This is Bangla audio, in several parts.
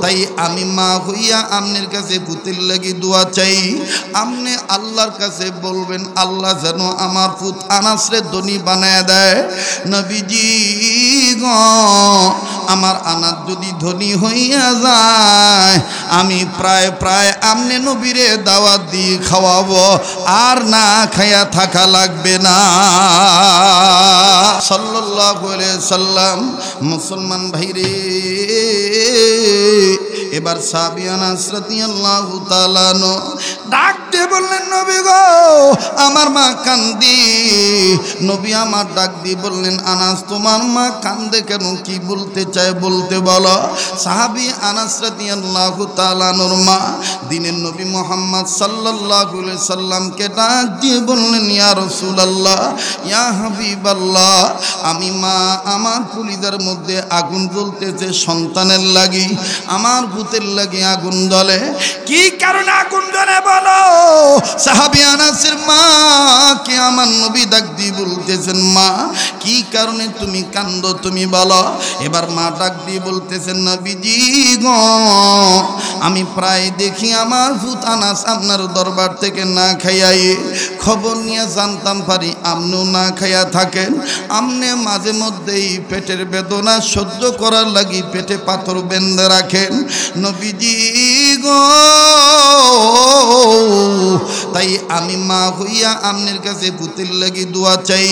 তাই আমি মা হইয়া আমনের কাছে পুতের লাগি দোয়া চাই। আমনে আল্লাহর কাছে বলবেন আল্লাহ যেন আমার পুত আনাসরে ধনী বানায় দেয়। নবীজি গো আমার আনাস যদি ধনী হইয়া যায় আমি প্রায় আমনে নবীরে দাওয়াত দিয়ে খাওয়াবো, আর না খাইয়া থাকা লাগবে না। সাল্লাল্লাহু আলাইহি সাল্লাম। মুসলমান ভাইরে, এবার সাহাবী আনাস রাদিয়াল্লাহু তাআলা ডাক দিয়ে বললেন নবী গো আমার মা কান্দি। নবী আমার ডাক দিয়ে বললেন আনাস তোমার মা কান্দে কেন, কি বলতে চায় বলতে বলো। সাহাবী আনাস রাদিয়াল্লাহু তাআলা নূর মা দিনের নবী মুহাম্মদ সাল্লাল্লাহু আলাইহি সাল্লামকে ডাক দিয়ে বললেন ইয়া রাসূলুল্লাহ ইয়া হাবিবাল্লাহ, আমি মা আমার কলিজার মধ্যে আগুন জ্বলতেছে সন্তানের লাগি, আমার ভূতের লাগি আগুন জ্বলে। কি কারণে আগুন জ্বলে বলো। সাহাবী আনাসের মা কে আমার নবী ডাক দিয়ে বলতেছেন মা কি কারণে তুমি কান্দো তুমি বলো। এবার মা ডাক দিয়ে বলতেছেন নবীজি গো আমি প্রায় দেখি আমার ভূত আনাস আপনার দরবার থেকে না খাইয়াই খবর নিয়ে জানতাম পারি আপনিও না খাইয়া থাকেন। আপনি মাঝে মধ্যেই পেটের বেদনা সহ্য করার লাগি পেটে পাথর বেঁধে রাখেন নবীজি গো। তাই আমি মা হইয়া আমনের কাছে পুতের লাগি দোয়া চাই।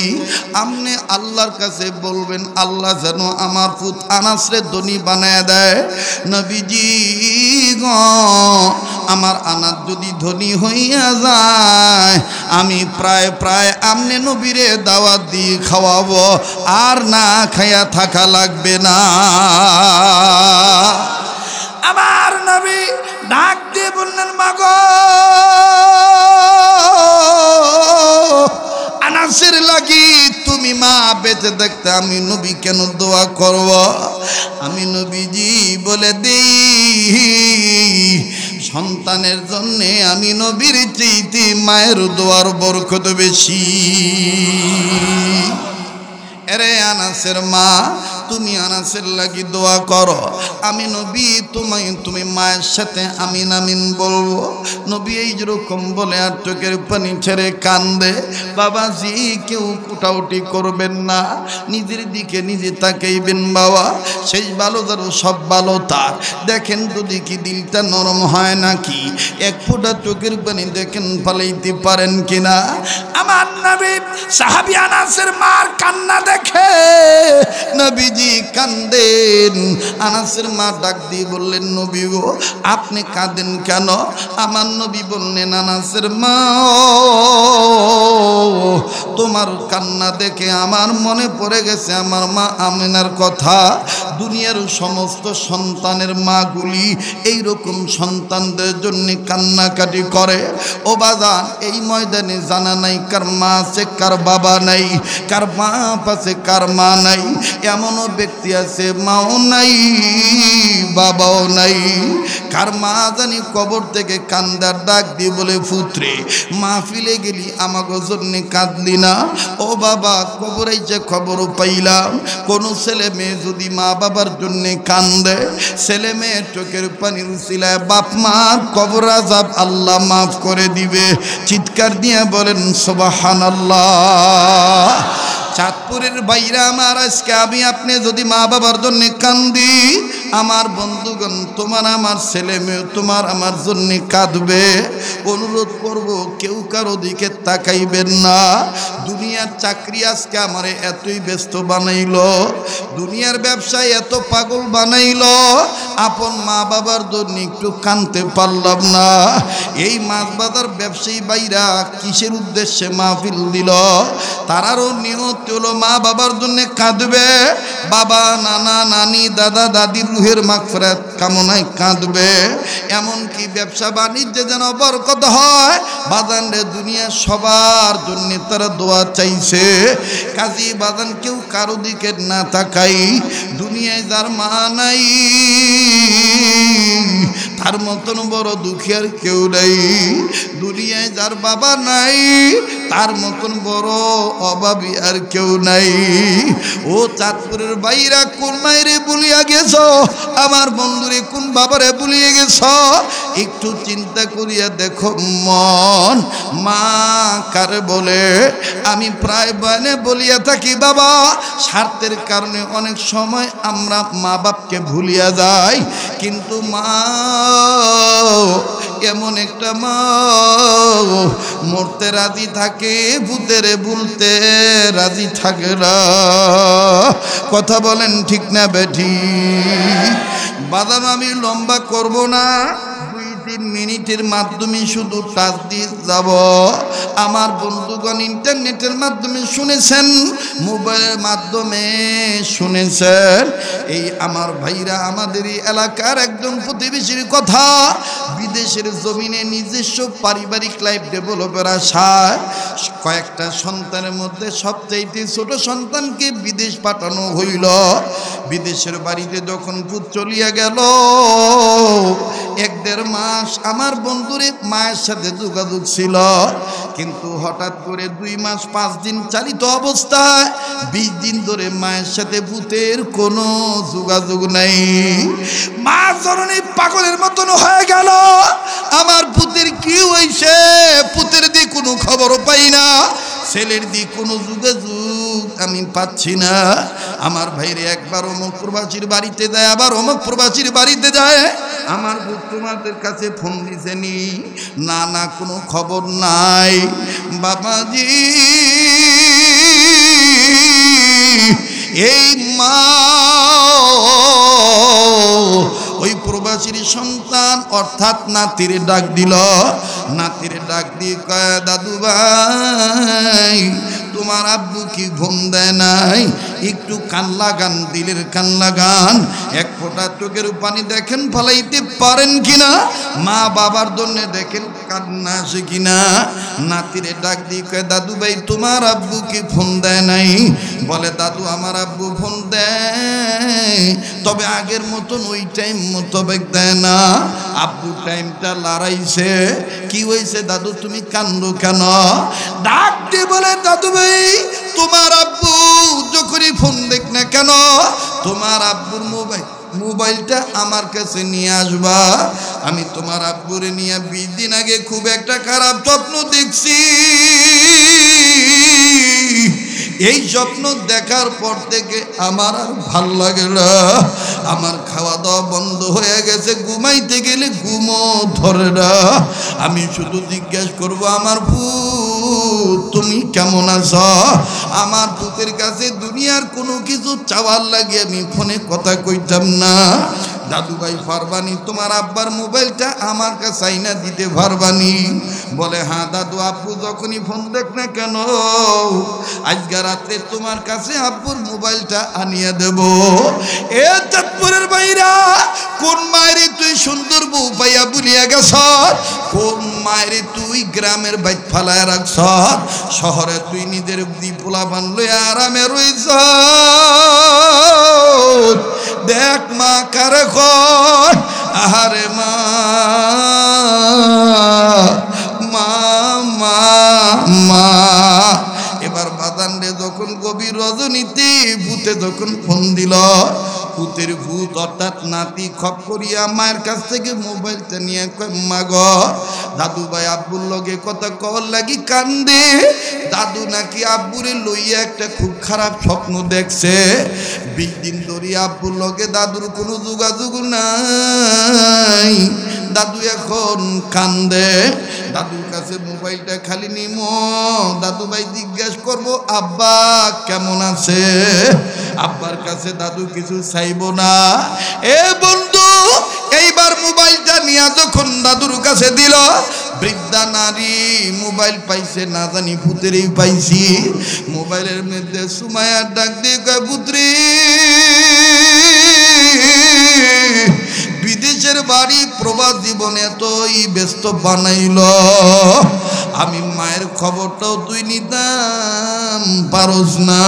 আপনি আল্লাহর কাছে বলবেন আল্লাহ যেন আমার পুত আনাসরে ধনী বানায় দেয়। নবীজি গো আমার আনাস যদি ধনী হইয়া যায় আমি প্রায় আমনে নবীরে দাওয়াত দিয়ে খাওয়াবো, আর না খাইয়া থাকা লাগবে না। আমার নবী ডাক দিয়ে বললেন মাগো আনাসের লাগি তুমি মা বেঁচে দেখতে আমি নবী কেন দোয়া করব। আমি নবীজি বলে দেই সন্তানের জন্যে আমি নবীর চাইতে মায়ের দোয়ার বরকত বেশি। এরে আনাসের মা তুমি আনাসের লাগি দোয়া করো, আমি নবী তুমি মায়ের সাথে আমিন আমিন বলবো। নবী এই যেরকম বলে আর চোখের পানি ছেড়ে কান্দে। বাবাজি কেউ কুটাউটি করবেন না, নিজের দিকে নিজে তাকাইবেন বাবা। শেষ ভালো ধরো সব ভালো তার। দেখেন যদি কি দিলটা নরম হয় নাকি, এক ফোঁটা চোখের পানি দেখেন পালাইতে পারেন কিনা। আমার নবী সাহাবী আনাসের মার কান্না দেখে নবীজি কান্দেন। আনাসের মা ডাক দিয়ে বললেন নবী গো আপনি কাঁদেন কেন। আমার নবী বললেন আনাসের মা তোমার কান্না দেখে আমার মনে পড়ে গেছে আমার মা আমিনার কথা। দুনিয়ার সমস্ত সন্তানের মাগুলি এইরকম সন্তানদের জন্য কান্নাকাটি করে। ও বাজান এই ময়দানে জানা নাই কার মা আছে কার বাবা নাই, কার বাপ আছে কার মা নাই। এমনও ব্যক্তি আছে মাও নাই বাবাও নাই। কার মা জানি কবর থেকে কান্দার ডাক দিয়ে বলে পুত্রে মাহফিলে গেলি আমাকে জন্য কাঁদলি না। ও বাবা কবরে যে খবর পাইলাম কোন ছেলে মেয়ে যদি মা বাবার জন্য কান্দে, ছেলে মেয়ের চোখের পানির উসিলায় বাপ মার কবর আযাব আল্লাহ মাফ করে দিবে। চিৎকার দিয়ে বলেন সুবহানাল্লাহ। চাঁদপুরের বাইরা আমার আজকে আমি আপনি যদি মা বাবার জন্য কান্দি, আমার বন্ধুগণ তোমার আমার ছেলে মেয়ে তোমার আমার জন্য কাঁদবে। অনুরোধ করব কেউ কারো দিকে তাকাইবেন না। দুনিয়ার চাকরি আজকে আমারে এতই ব্যস্ত বানাইলো, দুনিয়ার ব্যবসায় এত পাগল বানাইলো, আপন মা বাবার জন্য একটু কাঁদতে পারলাম না। এই মাছ বাজার ব্যবসায়ী বাইরা কিসের উদ্দেশ্যে মাহফিল দিল? তারারও নিয়ত হলো মা বাবার জন্য কাঁদবে, বাবা নানা নানি দাদা দাদির রুহের মাগফিরাত কামনায় কাঁদবে। এমনকি ব্যবসা বাণিজ্যে যেন বরকত হয়। বাজানরে দুনিয়া সবার জন্য তারা দোয়া চাইছে। কাজী বাজান কেউ কারো দিকে না তাকাই, দুনিয়ায় যার মা নাই তার মতন বড় দুঃখী আর কেউ নাই। দুনিয়ায় যার বাবা নাই তার মতন বড় অভাবী আর কেউ নাই। ও চাঁদপুরের বাইরা কোন মায়েরে বলিয়া গেছ, আমার বন্ধুরে কোন বাবারে বলিয়ে গেছ, একটু চিন্তা করিয়া দেখো মন। মা কারে বলে? আমি প্রায় বনে বলিয়া থাকি বাবা, স্বার্থের কারণে অনেক সময় আমরা মা বাপকে ভুলিয়া যাই, কিন্তু মা এমন একটা মা মরতে রাজি থাকে, ভূতেরে ভুলতে রাজি থাকে না। কথা বলেন ঠিক না বেঠি? বাদাম আমি লম্বা করব না, 2-3 মিনিটের মাধ্যমে শুধু টাচ দিয়ে যাব। আমার বন্ধুগণ ইন্টারনেটের মাধ্যমে শুনেছেন, মোবাইলের মাধ্যমে শুনেছেন, এই আমার ভাইরা আমাদের এই এলাকার একজন প্রতিবেশীর কথা, বিদেশের জমিনে নিজস্ব পারিবারিক লাইফ ডেভেলপের আশায় কয়েকটা সন্তানের মধ্যে সবচেয়ে ছোট সন্তানকে বিদেশ পাঠানো হইল। বিদেশের বাড়িতে যখন পুত চলিয়া গেল, 1-1.5 মাস আমার বন্ধুরে মায়ের সাথে যোগাযোগ ছিল, কিন্তু হঠাৎ করে 2 মাস 5 দিন চালিত অবস্থায় 20 দিন ধরে মায়ের সাথে ভূতের কোনো যোগাযোগ নাই। মা জননী পাগলের মতন হয়ে গেল, আমার পুতের কি হয়েছে, পুতের দিয়ে কোনো খবরও পাই না, ছেলের দিয়ে কোনো যোগাযোগ আমি পাচ্ছি না। আমার ভাইরে একবার অমুক প্রবাসীর বাড়িতে যায়, আবার অমুক প্রবাসীর বাড়িতে যায়, আমার তোমাদের কাছে ফোন দিছেনি, না না কোনো খবর নাই। বাবাজি এই মা ওই প্রবাসীর সন্তান অর্থাৎ নাতিরে ডাক দিল, নাতিরে ডাক দিয়ে কয়, দাদু ভাই তোমার আব্বু কি ঘুম দেয় নাই? একটু কান লাগান, দিলের কান লাগান, এক ফোঁটা চোখের পানি দেখেন ফলাইতে পারেন কিনা, মা বাবার জন্য দেখেন কান্না আসে কিনা। নাতিরে ডাক দিয়ে কয়, দাদু ভাই তোমার আব্বু কি ফোন দেয় নাই? বলে, দাদু আমার আব্বু ফোন দেয়, তবে আগের মতন ওই টাইম মোতাবেক দেয় না, আব্বু টাইমটা লড়াইছে। কি হয়েছে দাদু তুমি কান্দো কেন? ডাক দিয়ে বলে, দাদু ভাই তোমার আব্বু যখনই ফোন দেখ না কেন, তোমার আব্বুর মোবাইলটা আমার কাছে নিয়ে আসবা। আমি তোমার আব্বুরে নিয়ে 20 দিন আগে খুব একটা খারাপ স্বপ্ন দেখছি, এই স্বপ্ন দেখার পর থেকে আমার আর ভাল লাগে না, আমার খাওয়া দাওয়া বন্ধ হয়ে গেছে, ঘুমাইতে গেলে ঘুমও ধরে না। আমি শুধু জিজ্ঞাসা করবো, আমার ভূত তুমি কেমন আছো? আমার ভূতের কাছে দুনিয়ার কোনো কিছু চাওয়ার লাগে আমি ফোনে কথা কইতাম না। দাদু ভাই পারবানি তোমার আব্বার মোবাইলটা আমার কাছে আইনা দিতে পারবানি? বলে, হ্যাঁ দাদু, আব্বু যখনই ফোন দেখ না কেন আজকে রাতে তোমার কাছে আব্বুর মোবাইলটা আনিয়ে দেব। এ চাঁদপুরের বাইরা, কোন মায়েরে তুই সুন্দর বউ পাইয়া বুলিয়া গেছ, কোন মায়েরে তুই গ্রামের বাইক ফালায় রাখছ, শহরে তুই নিজের পোলা বানলো আরামে রইছ। দেখ মা কারে কর, আহারে মা মা মা মা। এবার বাদান্ডে যখন গভীর রজনীতে ভূতে যখন ফোন দিল, ভূতের ভূত অর্থাৎ নাতি খপ করিয়া মায়ের কাছ থেকে মোবাইলটা নিয়ে কয়, মা গো দাদু ভাই আব্বুর লগে কথা কল লাগি কান্দে, দাদু নাকি আব্বুরে লইয়া একটা খুব খারাপ স্বপ্ন দেখছে, 20 দিন ধরে আব্বুর লগে দাদুর কোনো যোগাযোগ নাই, দাদু এখন কান্দে। দাদুর কাছে মোবাইলটা খালি নিমো, দাদু ভাই জিজ্ঞাসা করবো আব্বা কেমন আছে, আব্বার কাছে দাদু কিছু চাইবো না। এ বন্ধু, এইবার মোবাইলটা নিয়ে যখন দাদুর কাছে দিল, বৃদ্ধা নারী মোবাইল পাইছে না জানি ভূতেরই পাইছি, মোবাইলের মধ্যে সুমাইয়ার ডাক দিয়ে কয়, পুত্রী বিদেশে বিদেশের বাড়ি প্রবাস জীবন এতই ব্যস্ত বানাইল, আমি মায়ের খবরটাও তুই নিতাম পারস না।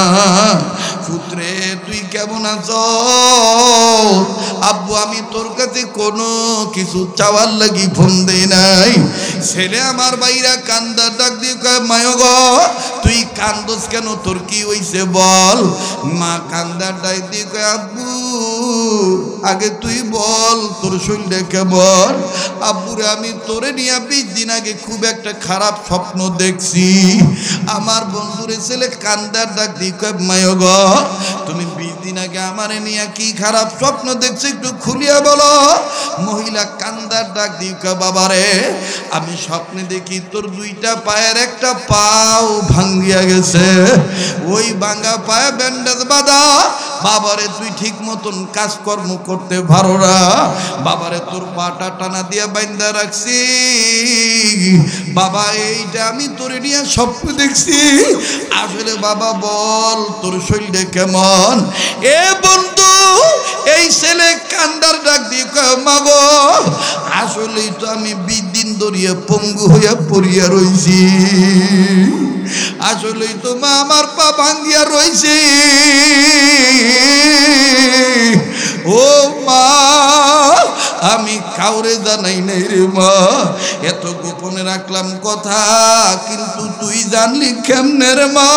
পুত্রে তুই কেমন আছো? আব্বু আমি তোর কাছে কোনো কিছু চাওয়ার লাগি ফোন দেই নাই। ছেলে আমার বাইরা কান্দা ডাক দিয়ে কয় মায়ো গো তুই কান্দোস কেন, তোর কি হইছে বল। মা কান্দা ডাক দিয়ে কয় আব্বু আগে তুই বল তোর শরীরটা কেমন। আব্বুরে আমি তোরে নিয়ে 20 দিন আগে খুব একটা খারাপ স্বপ্ন দেখছি। আমার বন্ধুরে ছেলে কান্দার ডাক দিয়ে কয় মায়ো গো তুমি 20 দিন আগে আমারে নিয়ে কি খারাপ স্বপ্ন দেখছো একটু খুলিয়া বলো। মহিলা কান্দার ডাক দিয়ে কয় বাবারে আমি স্বপ্নে দেখি তোর 2টা পায়ের একটা পাও ভাঙ্গিয়া গেছে, ওই ভাঙ্গা পায়ে ব্যান্ডেজ বাঁধা। বাবারে তুই ঠিক মতন কাজকর্ম করতে পারো না, বাবারে তোর পাটা টানা দিয়ে বাইন্ধা রাখছি। বাবা এইটা আমি তোরে নিয়ে স্বপ্ন দেখছি, আসলে বাবা বল তোর শরীরটা কেমন। এ বন্ধু এই ছেলে কান্দার ডাক দিয়ে কয় মাগো আসলেই তো আমি 20 দিন ধরিয়া পঙ্গু হইয়া পড়িয়া রইছি, আসলেই তো মা আমার পা ভাঙ্গিয়া রইছে। ও মা আমি কাউরে জানাই নাই রে মা, এত গোপনে রাখলাম কথা, কিন্তু তুই জানলি কেমনে রে মা।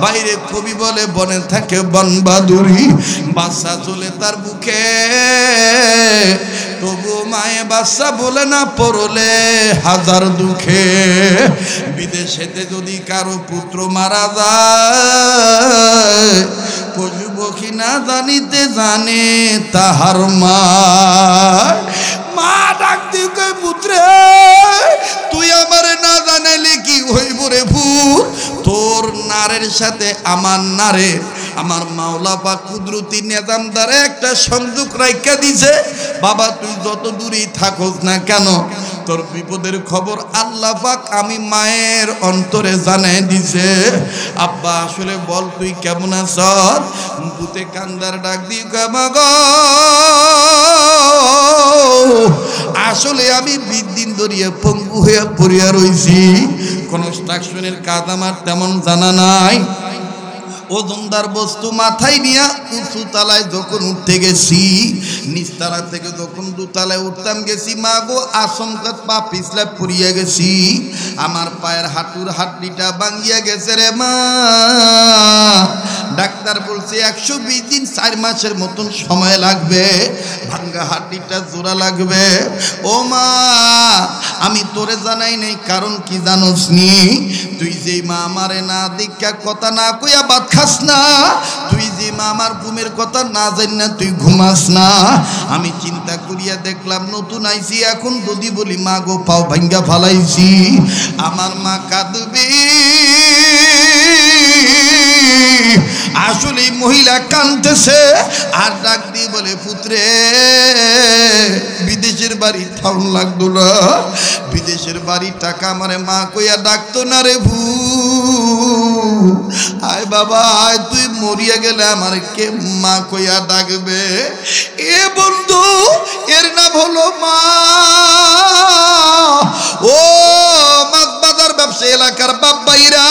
বাইরে কবি বলে বনে থাকে বনবাদুরি, বাচ্চা চলে তার বুকে, তবু মায়ে বাচ্চা বলে না পড়লে হাজার দুঃখে। বিদেশেতে যদি কারো পুত্র মারা যায় পশু পক্ষী না জানিতে জানে তাহার মা। মা ডাক দিয়ে কয় পুত্রে তুই আমারে না জানাইলে কি হইব রে ভূত, তোর নারের সাথে আমার নারের আমার মাওলা পাক কুদরতি নিজাম দ্বারা একটা সংযোগ রাইখা দিছে। বাবা তুই যত দূরেই থাকস না কেন তোর বিপদের খবর আল্লাহ পাক আমি মায়ের অন্তরে জানাই দিছে। আব্বা আসলে বল তুই কেমন আছ। ভূতে কান্দার ডাক দিয়ে কয় মা গো আসলে আমি 20 দিন ধরিয়া পঙ্গু হইয়া পড়িয়া রইছি, কনস্ট্রাকশনের কাজ আমার তেমন জানা নাই। ওজনদার বস্তু মাথায় নিয়ে উঁচু তালায় যখন উঠতে গেছি, নিচতলা থেকে যখন 2 তালায় উঠতাম গেছি মা গো আচমকাত পা পিছলা পড়িয়া গেছি, আমার পায়ের হাঁটুর হাড্ডিটা ভাঙ্গিয়া গেছে রে মা। ডাক্তার বলছে 120 দিন 4 মাসের মতন সময় লাগবে, ভাঙ্গা হাড্ডিটা জোড়া লাগবে। ও মা আমি তোরে জানাই নাই কারণ কি জানোস নি, তুই যে মা আমারে না দেখা কথা না কইয়া ভাত খাস না, তুই যে মা আমার ঘুমের কথা না জানি না তুই ঘুমাস না। আমি চিন্তা করিয়া দেখলাম নতুন আইছি, এখন যদি বলি মা গো পাও ভাঙ্গা ফালাইছি আমার মা কাঁদবে। আসলে মহিলা কাঁদতেছে আর ডাক দিয়ে বলে পুত্রে বিদেশের বাড়ি থাউন লাগতো না, বিদেশের বাড়ির টাকা আমারে মা কইয়া ডাকতো না রে ভূ। আয় বাবা আয় তুই মরিয়া গেলে আমার কে মা কইয়া ডাকবে। এ বন্ধু এর নাম হলো মা। ও মাছবাজার ব্যবসা এলাকার বাবাইরা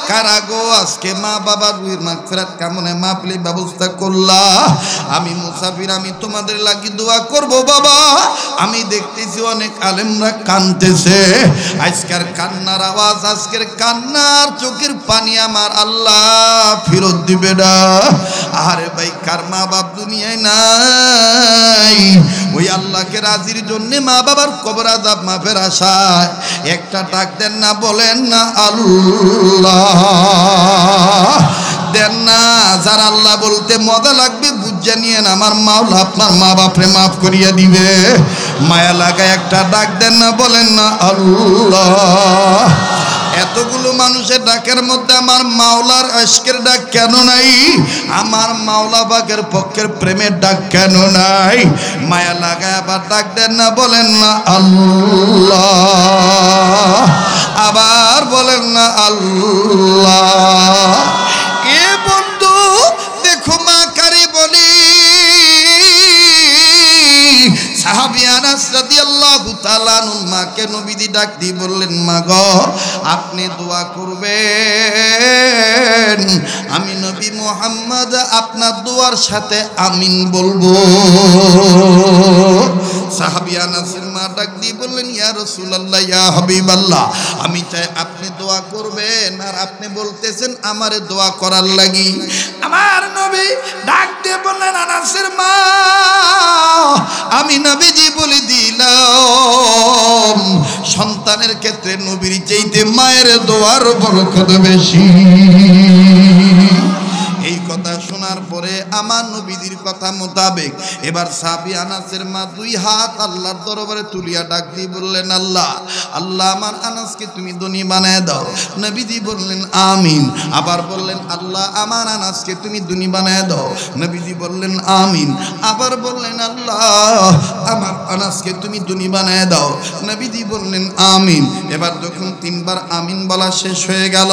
কারা গো আজকে মা বাবার রুহের মাগফিরাত কামনে মাহফিলের ব্যবস্থা করলা। আমি মুসাফির, আমি তোমাদের লাগি দোয়া করব বাবা। আমি দেখতেছি অনেক আলেমরা কাঁদতেছে, আজকের কান্নার আওয়াজ আজকের কান্নার চোখের পানি আমার আল্লাহ ফেরত দিবে না। আরে ভাই কার মা বাপ দুনিয়ায় নাই, ওই আল্লাহকে রাজির জন্য মা বাবার কবর আযাব মাফের আশায় একটা ডাক দেন না, বলেন না আল্লাহ দেন না। যারা আল্লাহ বলতে মজা লাগবে বুঝা নিয়েন আমার মাওলা আপনার মা বাপরে মাফ করিয়া দিবে। মায়া লাগায় একটা ডাক দেন না, বলেন না আল্লাহ। এতগুলো মানুষের ডাকের মধ্যে আমার মাওলার আশকের ডাক কেন নাই? আমার মাওলা পাকের পক্ষের প্রেমের ডাক কেন নাই? মায়া লাগায় আবার ডাক দেন না, বলেন না আল্লাহ। আবার বলেন না আল্লাহ। এ বন্ধু দেখো মা কারে বলি, সাহাবী আনাস রাদিয়াল্লাহু তাআলা আনহুর মাকে নবীজি ডাক দিয়ে বললেন, মা গো আপনি দোয়া করবেন, আমি নবী মুহাম্মদ আপনার দোয়ার সাথে আমিন বলবো। সাহাবী আনাসের মা ডাক দিয়ে বললেন, ইয়া রাসূলুল্লাহ, ইয়া হাবিবাল্লাহ, আমি চাই আপনি দোয়া করবেন আর আপনি বলতেছেন আমারে দোয়া করার লাগি। আমার নবী ডাক দিয়ে বললেন, আনাসের মা আমি নবীজি বলে দিলাম, সন্তানের ক্ষেত্রে নবীর চাইতে মায়ের দোয়ার বরকত বেশি। এই কথা শোনার পরে আমার নবীজির কথা মোতাবেক এবার সাহাবী আনাসের মা দুই হাত আল্লাহর দরবারে তুলিয়া ডাক দিয়ে বললেন, আল্লাহ আল্লাহ আমার আনাসকে তুমি ধনী বানায় দাও। নবীজি বললেন আমিন। আবার বললেন, আল্লাহ আমার আনাসকে তুমি ধনী বানায় দাও। নবীজি বললেন আমিন। আবার বললেন, আল্লাহ আমার আনাসকে তুমি ধনী বানায় দাও। নবীজি বললেন আমিন। এবার যখন তিনবার আমিন বলা শেষ হয়ে গেল,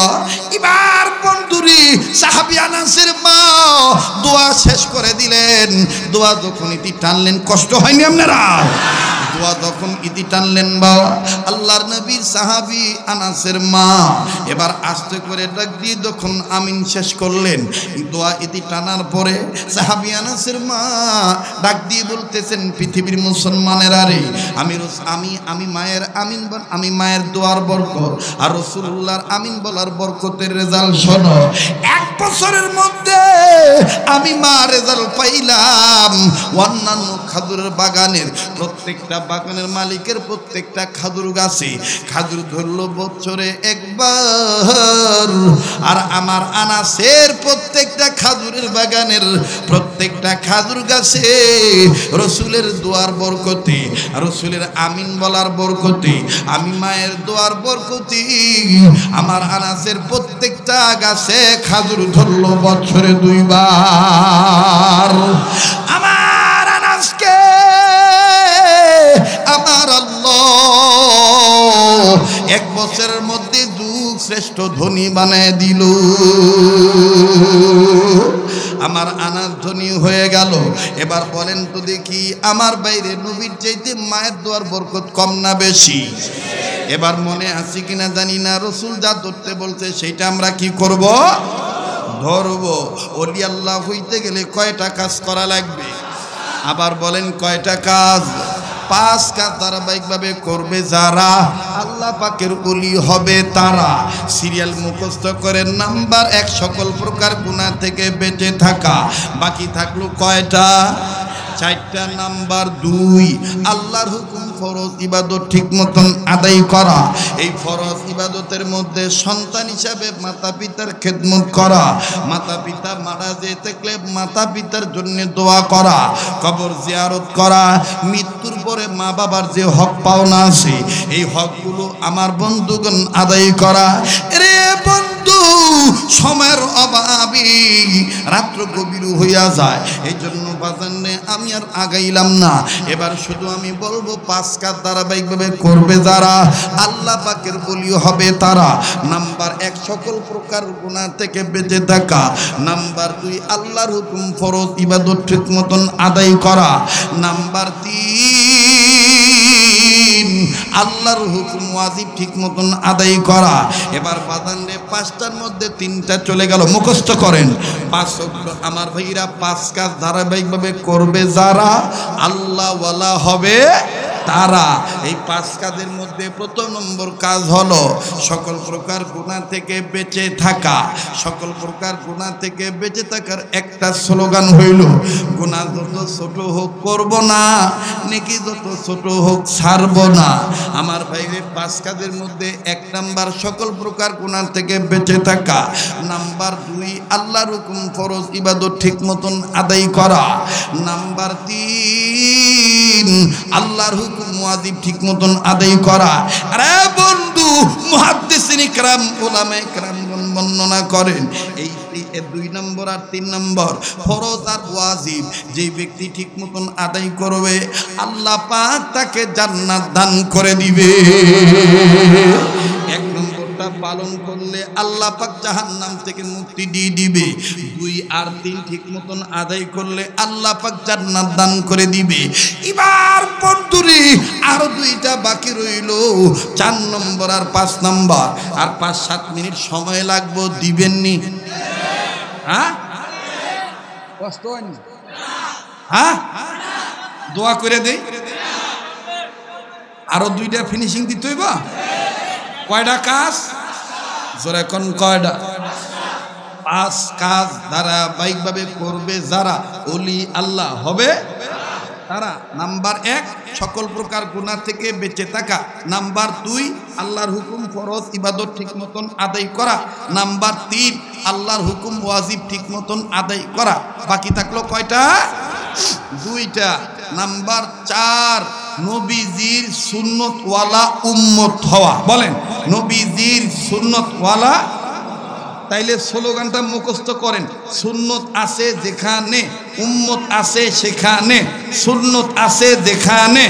এবার বন্ধুরি সাহাবী আনাস মা দোয়া শেষ করে দিলেন। দোয়া যখন ইতি টানলেন, কষ্ট হয়নি আপনারা? দোয়া যখন ইতি টানলেন বাবা, আল্লাহর নবীর সাহাবী আনাসের মা এবার আস্তে করে ডাক দিয়ে যখন আমিন শেষ করলেন, দোয়া ইতি টানার পরে সাহাবী আনাসের মা ডাক দিয়ে বলতেছেন, পৃথিবীর মুসলমানেরা রে, আমি মায়ের আমিন আমি মায়ের দোয়ার বরকত আর রাসূলুল্লাহর আমিন বলার বরকতের রেজাল্ট শোনো। এক বছরের মধ্যে আমি মা রেজাল্ট পাইলাম। অন্যান্য খাজুরের বাগানের প্রত্যেকটা বাগানের মালিকের প্রত্যেকটা খাজুর গাছে খাজুর ধরলো বছরে একবার, আর আমার আনাসের প্রত্যেকটা খাজুরের বাগানের প্রত্যেকটা খাজুর গাছে রসুলের দোয়ার বরকতে, রসুলের আমিন বলার বরকতে, আমি মায়ের দোয়ার বরকতে আমার আনাসের প্রত্যেকটা গাছে খাজুর ধরলো বছরে দুইবার। আমার আনাসকে আমার আল্লাহ এক বছরের মধ্যে যুগ শ্রেষ্ঠ ধনী বানায় দিল। আমার আনাস ধনী হয়ে গেল। এবার বলেন তো দেখি, আমার বাইরে নবীর চাইতে মায়ের দোয়ার বরকত কম না বেশি? এবার মনে আছে কিনা জানি না, রসুল যা ধরতে বলছে সেইটা আমরা কি করব? ধরবো। ওলি আল্লাহ হইতে গেলে কয়টা কাজ করা লাগবে? আবার বলেন কয়টা কাজ? 5 কাজ ধারাবাহিকভাবে করবে যারা, আল্লাহ পাকের ওলি হবে তারা। সিরিয়াল মুখস্থ করে নাম্বার 1 সকল প্রকার গুনাহ থেকে বেঁচে থাকা। বাকি থাকলো কয়টা? 4টা। নাম্বার 2 আল্লাহর হুকুম ফরজ ইবাদত ঠিক মতন আদায় করা। এই ফরজ ইবাদতের মধ্যে সন্তান হিসাবে মাতা পিতার খেদমত করা, মাতা পিতা মারা যেতে থাকলে মাতা পিতার জন্য দোয়া করা, কবর জিয়ারত করা, মৃত্যুর পরে মা বাবার যে হক পাওনা আছে এই হকগুলো আমার বন্ধুগণ আদায় করা। রে বন্ধু, সময়ের অভাবে রাত্র গভীর হইয়া যায়, এই জন্য বাজানে আমি আর আগাইলাম না। এবার শুধু আমি বলবো 5 কাজ ধারাবাহিকভাবে করবে যারা, আল্লাহ পাকের ওলি হবে তারা। নাম্বার 1 সকল প্রকার গুনাহ থেকে বেঁচে থাকা। নাম্বার 2 আল্লাহর হুকুম ফরজ ইবাদত ঠিক মতন আদায় করা। নাম্বার 3 আল্লাহর হুকুম ওয়াজিব ঠিক মতন আদায় করা। এবার বাদানে 5টার মধ্যে 3টা চলে গেল, মুখস্থ করেন। 5 আমার ভাইরা 5 কাজ ধারাবাহিকভাবে করবে যারা, আল্লাহ ওয়ালা হবে তারা। এই 5 কাজের মধ্যে প্রথম নম্বর কাজ হলো সকল প্রকার গুনাহ থেকে বেঁচে থাকা। সকল প্রকার গুনাহ থেকে বেঁচে থাকার একটা স্লোগান হইল, গুনাহ যত ছোট হোক করব না, নেকি যত ছোট হোক ছাড়ব না। আমার ভাইরে 5 কাজের মধ্যে 1 নাম্বার সকল প্রকার গুনাহ থেকে বেঁচে থাকা। নাম্বার 2 আল্লাহর হুকুম ফরজ ইবাদত ঠিক মতন আদায় করা। নাম্বার 3 আল্লাহর হুকুম ওয়াজিব ঠিক মতন আদায় করা। আরে বন্ধু, মুহাদ্দিসিন ইকরাম উলামায়ে ইকরাম বর্ণনা করেন এই 2 নম্বর আর 3 নম্বর ফরজ আর ওয়াজিব যে ব্যক্তি ঠিক মতন আদায় করবে, আল্লাহ পাক তাকে জান্নাত দান করে দিবে। 1 নম্বর ওহিটা পালন করলে আল্লাহ পাক জাহান্নাম থেকে মুক্তি দিয়ে দিবে। 2 আর 3 ঠিক মতন আদায় করলে আল্লাহ পাক জান্নাত দান করে দিবে। এবার বন্ধুরে আরো 2টা বাকি রইল, 4 নম্বর আর 5 নম্বর। আর 5-7 মিনিট সময় লাগবে, দিবেননি? হ্যাঁ, কষ্ট হয়নি? হ্যাঁ, দোয়া করে দেই। আরো 2টা ফিনিশিং দিতে হইব। কয়টা কাজ? জোরে কোন কয়টা? 5 কাজ ধারাবাহিকভাবে করবে যারা ওলি আল্লাহ হবে তারা। নাম্বার 1, সকল প্রকার গুনাহ থেকে বেঁচে থাকা। নাম্বার 2, আল্লাহর হুকুম ফরজ ইবাদত ঠিক মতন আদায় করা। নাম্বার 3, আল্লাহর হুকুম ওয়াজিব ঠিক মতন আদায় করা। বাকি থাকলো কয়টা? 2টা। নাম্বার 4, নবীজির সুন্নতওয়ালা উম্মত হওয়া। বলেন, নবীজির সুন্নতওয়ালা। তাইলে স্লোগানটা মুখস্থ করেন, সুন্নত আছে যেখানে, উম্মত আছে সেখানে। সুন্নত আছে যেখানে,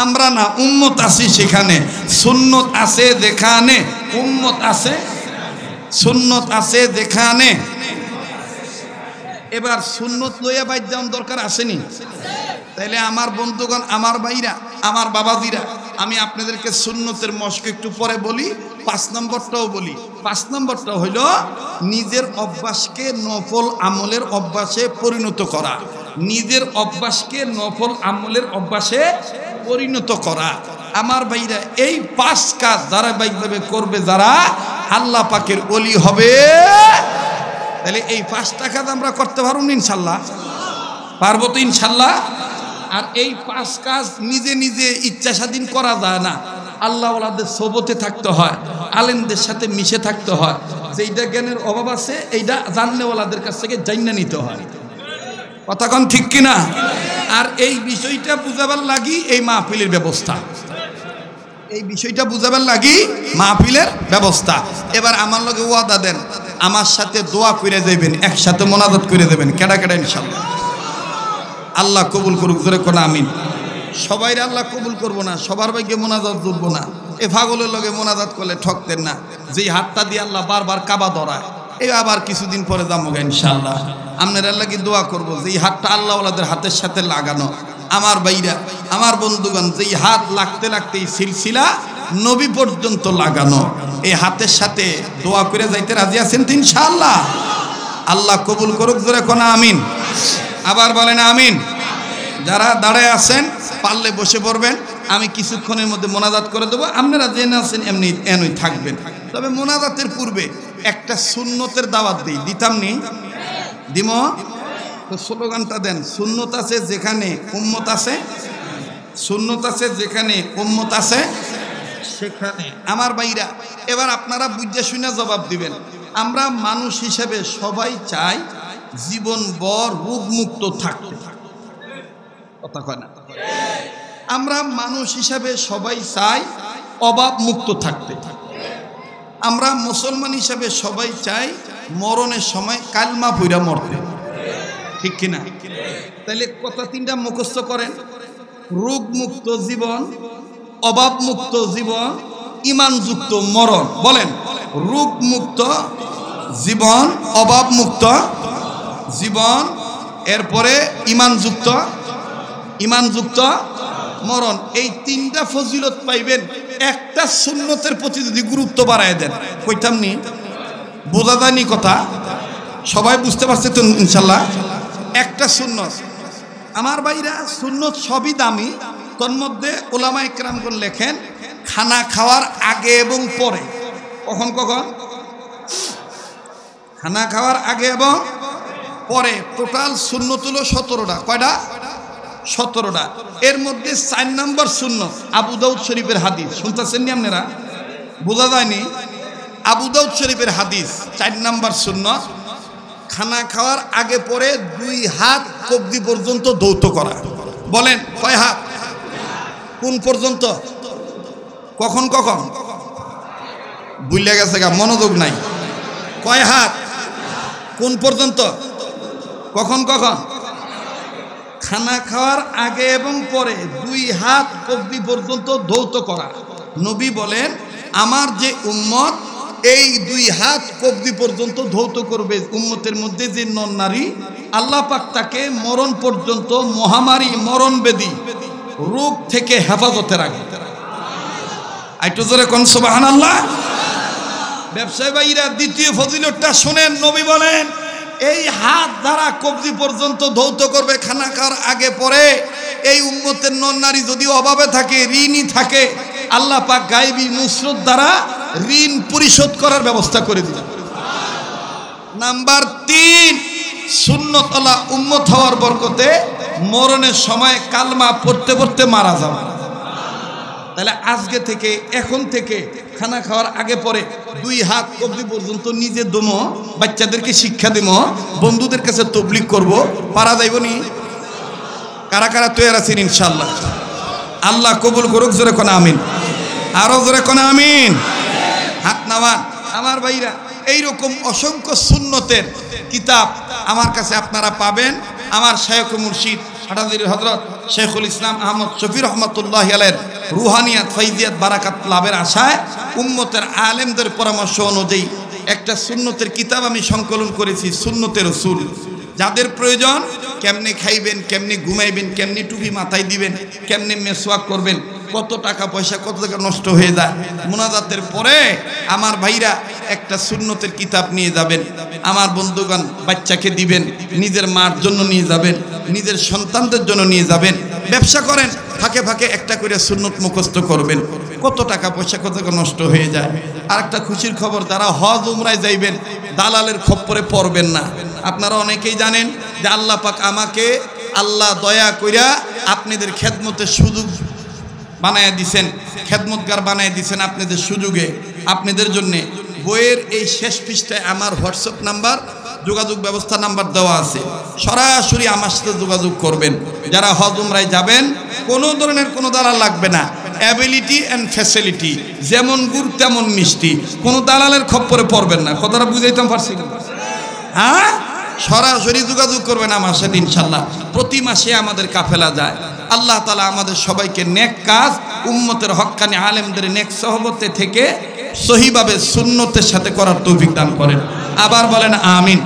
আমরা না, উম্মত আছি সেখানে। সুন্নত আছে যেখানে, উম্মত আছে, সুন্নত আছে যেখানে। এবার সুন্নত লইয়া বাইর যাওয়ার দরকার আসেনি? তাইলে আমার বন্ধুগণ, আমার ভাইরা, আমার বাবাজিরা, আমি আপনাদেরকে সুন্নতের মশক একটু পরে বলি। 5 নম্বরটাও বলি। 5 নম্বরটা হইল নিজের অভ্যাসকে নফল আমলের অভ্যাসে পরিণত করা। নিজের অভ্যাসকে নফল আমলের অভ্যাসে পরিণত করা। আমার ভাইরা, এই 5 কাজ ধারাবাহিকভাবে করবে যারা, আল্লাহ পাকের ওলি হবে। তাহলে এই 5টা কাজ আমরা করতে পারব ইনশাল্লাহ? পারবো তো ইনশাল্লাহ? আর এই 5 কাজ নিজে নিজে ইচ্ছা স্বাধীন করা যায় না। আল্লাহ ওয়ালাদের সোবতে থাকতে হয়, আলেমদের সাথে মিশে থাকতে হয়। যেইটা জ্ঞানের অভাব আছে এইটা জানলেওয়ালাদের কাছ থেকে জাইনা নিতে হয়। কথা কোন ঠিক কিনা? আর এই বিষয়টা বুঝাবার লাগি এই মাহফিলের ব্যবস্থা। এই বিষয়টা বুঝাবার লাগি মাহফিলের ব্যবস্থা। এবার আমার লগে ওয়াদা দেন, আমার সাথে দোয়া করে দেবেন, একসাথে মোনাজাত করে দেবেন। কেডা কেডা? ইনশাল্লাহ। আল্লাহ কবুল করুক, জোরে কোন আমিন। সবাইরে আল্লাহ কবুল করবো না, সবার ভাগ্যে মোনাজাত জুটবো না। এ পাগলের লগে মোনাজাত করলে ঠকতেন না। যেই হাতটা দিয়ে আল্লাহ বারবার কাবা ধরায়, এই আবার কিছুদিন পরে যাবো ইনশাল্লাহ। আপনার আল্লাহ কি দোয়া করবো যেই হাতটা আল্লাহ ওয়ালাদের হাতের সাথে লাগানো। আমার ভাইরা, আমার বন্ধুগণ, যেই হাত লাগতে লাগতে এই সিলসিলা নবী পর্যন্ত লাগানো, এই হাতের সাথে দোয়া করে যাইতে রাজি আছেন তো ইনশাআল্লাহ? আল্লাহ কবুল করুক, জোরে কোন আমিন। আবার বলেন আমিন। যারা দাঁড়ায় আছেন পারলে বসে পড়বেন, আমি কিছুক্ষণের মধ্যে মোনাজাত করে দেবো। আপনারা জেনে আছেন এমনি এনই থাকবেন। তবে মোনাজাতের পূর্বে একটা সুন্নতের দাওয়াত দিই, দিতাম নি? দিম তো? স্লোগানটা দেন, সুন্নত আছে যেখানে উম্মত আছে, সুন্নত আছে যেখানে উম্মত আছে সেখানে। আমার ভাইরা, এবার আপনারা বুঝে শুনে জবাব দিবেন। আমরা মানুষ হিসেবে সবাই চাই জীবনভর রোগমুক্ত থাকতে। কথা কয় না? আমরা মানুষ হিসাবে সবাই চাই অভাব মুক্ত থাকতে। আমরা মুসলমান হিসাবে সবাই চাই মরণের সময় কালমা পইরা মরতে। ঠিক কিনা? তাহলে কথা 3টা মুখস্থ করেন, রোগ মুক্ত জীবন, অভাব মুক্ত জীবন, ঈমানযুক্ত মরণ। বলেন, রোগ মুক্ত জীবন, অভাব মুক্ত জীবন, এরপরে ঈমানযুক্ত, ঈমানযুক্ত মরণ। এই 3টা ফজিলত পাইবেন একটা সুন্নতের প্রতি যদি গুরুত্ব বাড়ায় দেন। কইতাম নি? বোঝা যায়নি কথা? সবাই বুঝতে পারছে তো ইনশাল্লাহ? একটা সুন্নত। আমার ভাইরা, সুন্নত সবই দামি। তন্মধ্যে ওলামায়ে কেরামগণ লেখেন খানা খাওয়ার আগে এবং পরে। কখন কখন? খানা খাওয়ার আগে এবং পরে। টোটাল সুন্নত হলো 17টা। কয়টা? 17টা। এর মধ্যে 4 নম্বর সুন্নত আবু দাউদ শরীফের হাদিস। শুনতেছেন নি আপনারা? বোঝা যায়নি? আবু দাউদ শরীফের হাদিস 4 নম্বর সুন্নত, খানা খাওয়ার আগে পরে 2 হাত কবজি পর্যন্ত ধৌত করা। বলেন কয় হাত? কোন পর্যন্ত? কখন কখন? ভুলে গেছে গা, মনোযোগ নাই। কয় হাত? কোন পর্যন্ত? কখন কখন? খানা খাওয়ার আগে এবং পরে 2 হাত কবজি পর্যন্ত ধৌত করা। নবী বলেন আমার যে উম্মত এই 2 হাত কবজি পর্যন্ত ধৌত করবে, উম্মতের মধ্যে যে নর নারী, আল্লাহ পাক তাকে মরণ পর্যন্ত মহামারী মরণ ব্যাধি রোগ থেকে হেফাজতে রাখবে। একটু জোরে কোন সুবহানাল্লাহ। ব্যবসায়ী ভাইরা দ্বিতীয় ফজিলতটা শুনেন। নবী বলেন এই হাত দ্বারা কবজি পর্যন্ত ধৌত করবে খানা খাওয়ার আগে পরে। এই উম্মতের নর নারী যদি অভাবে থাকে, ঋণী থাকে, আল্লাহ পাক গায়বী নুসরত দ্বারা ঋণ পরিশোধ করার ব্যবস্থা করে দিলেন। নাম্বার 3, সুন্নতওয়ালা উম্মত হওয়ার বরকতে মরণের সময় কালমা পড়তে পড়তে মারা যাবে। তাহলে আজকে থেকে, এখন থেকে খানা খাওয়ার আগে পরে 2 হাত কবজি পর্যন্ত নিজে দমো, বাচ্চাদেরকে শিক্ষা দিব, বন্ধুদের কাছে তবলিগ করব, পারা যাইব নি? কারা কারা তৈরি আছেন ইনশাআল্লাহ? আল্লাহ কবুল করুক। জোরে কোন আমিন। আরো জোরে কোন আমিন। হাত নামান। আমার ভাইরা, এইরকম অসংখ্য সুন্নতের কিতাব আমার কাছে আপনারা পাবেন। আমার শায়খ মুর্শিদ হাটাজারি হযরত শেখুল ইসলাম আহমদ শফি রহমতুল্লাহ আলাইহির রুহানিয়াত ফাইজিয়াত বারাকাত লাভের আশায় উম্মতের আলেমদের পরামর্শ অনুযায়ী একটা সুন্নতের কিতাব আমি সংকলন করেছি, সুন্নতের রাসূল। যাদের প্রয়োজন, কেমনে খাইবেন, কেমনে ঘুমাইবেন, কেমনে টুপি মাথায় দিবেন, কেমনে মেসওয়াক করবেন, কত টাকা পয়সা কত টাকা নষ্ট হয়ে যায়, মুনাজাতের পরে আমার ভাইরা একটা সুন্নতের কিতাব নিয়ে যাবেন। আমার বন্ধুগণ বাচ্চাকে দিবেন, নিজের মার জন্য নিয়ে যাবেন, নিজের সন্তানদের জন্য নিয়ে যাবেন। ব্যবসা করেন, ফাঁকে ফাঁকে একটা করে সুন্নত মুখস্থ করবেন। কত টাকা পয়সা কত টাকা নষ্ট হয়ে যায়। আর একটা খুশির খবর, যারা হজ উমরায় যাইবেন দালালের খপ্পরে পড়বেন না। আপনারা অনেকেই জানেন যে আল্লাহ পাক আমাকে আল্লাহ দয়া কইরা আপনাদের খেদমতের সুযোগ বানায় দিছেন, খেদমতগার বানায় দিছেন আপনাদের সুযোগে, আপনাদের জন্যে। বইয়ের এই শেষ পৃষ্ঠায় আমার হোয়াটসঅ্যাপ নাম্বার, যোগাযোগ ব্যবস্থা নাম্বার দেওয়া আছে। সরাসরি আমার সাথে যোগাযোগ করবেন। যারা হজ উমরায় যাবেন, কোনো ধরনের কোনো দালাল লাগবে না। অ্যাবিলিটি অ্যান্ড ফ্যাসিলিটি, যেমন গুড় তেমন মিষ্টি, কোনো দালালের খপ্পরে পড়বেন না। কথাটা বুঝাইতাম পারছি? হ্যাঁ, সরাসরি যোগাযোগ করবেন আমার সাথে ইনশাল্লাহ। প্রতি মাসে আমাদের কাফেলা যায়। আল্লাহ তাআলা আমাদের সবাইকে নেক কাজ, উম্মতের হক্কানি আলেমদের নেক সহবতে থেকে সহিভাবে সুন্নতের সাথে করার তৌফিক দান করেন। আবার বলেন আমিন।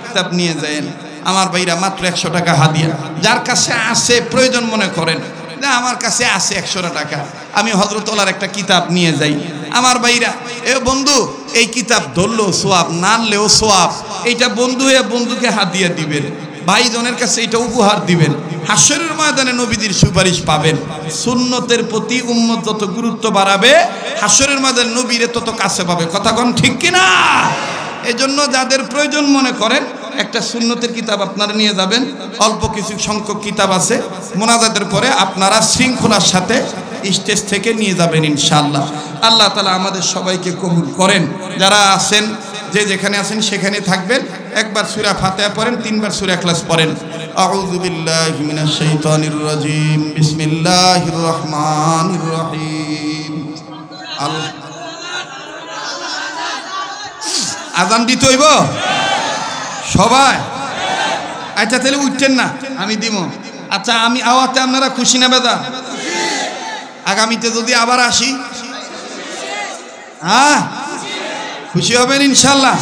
কিতাব নিয়ে যায়েন আমার ভাইরা, মাত্র 100 টাকা হাদিয়া। যার কাছে আছে, প্রয়োজন মনে করেন না আমার কাছে আছে 100 টাকা, আমি হযরতুল্লাহর একটা কিতাব নিয়ে যাই। আমার ভাইরা, এ বন্ধু এই কিতাব ধরলেও সোয়াব, না আনলেও সোয়াব। এইটা বন্ধু হয়ে বন্ধুকে হাদিয়া দিবেন, ভাইজনের কাছে এটা উপহার দিবেন। হাশরের ময়দানে নবীদের সুপারিশ পাবেন। সুন্নতের প্রতি উম্মত যত গুরুত্ব বাড়াবে, হাশরের ময়দানে নবীরে তত কাছে পাবে। কথা কোন ঠিক কিনা? এজন্য যাদের প্রয়োজন মনে করেন একটা সুন্নতের কিতাব আপনারা নিয়ে যাবেন। অল্প কিছু সংখ্যক কিতাব আছে, মোনাজাতের পরে আপনারা শৃঙ্খলার সাথে স্টেজ থেকে নিয়ে যাবেন ইনশাআল্লাহ। আল্লাহ তাআলা আমাদের সবাইকে কবুল করেন। যারা আছেন, যে যেখানে আছেন সেখানে থাকবেন। একবার সূরা ফাতিহা পড়েন, 3 বার সূরা ইখলাস পড়েন। আউযু বিল্লাহি মিনাশ শাইতানির রাজীম, বিসমিল্লাহির রহমানির রহিম। আযান দিতে হইব সবাই? আচ্ছা তাহলে উঠছেন না, আমি দিব। আচ্ছা, আমি আওয়াজে আপনারা খুশি না বেদা? আগামীতে যদি আবার আসি, হ্যাঁ খুশি হবেন ইনশাল্লাহ।